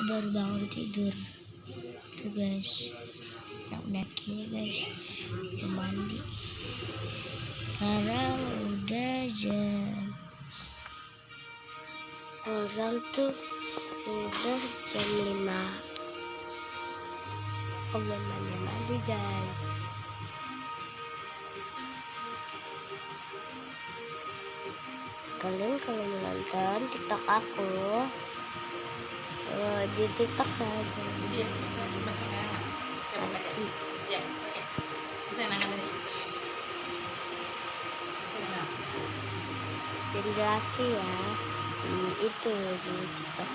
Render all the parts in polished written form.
baru bangun tidur tuh guys, yang dakinya guys udah mandi sekarang udah orang tuh udah jam 5. Aku belum mandi guys. Kalian kalau menonton TikTok aku di TikTok aja. Iya, masih enak. Coba baca. Ya, oke. Bisa enakan ini. Jadi laki ya, itu di TikTok.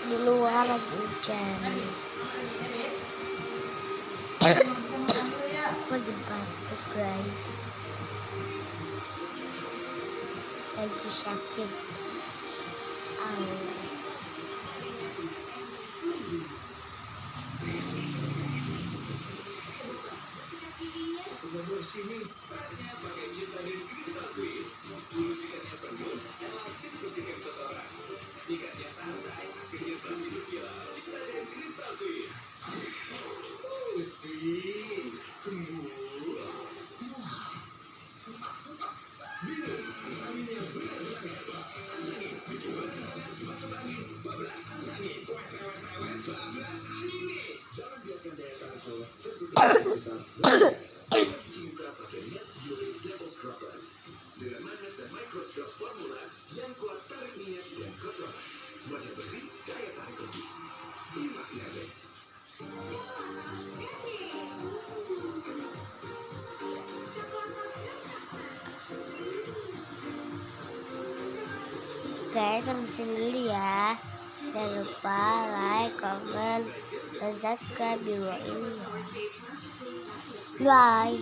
Di luar lagi hujan. Aku lagi batuk guys, lagi sakit. Guys, sampai sini dulu ya. Jangan lupa like, comment, dan subscribe di bawah ini. Bye.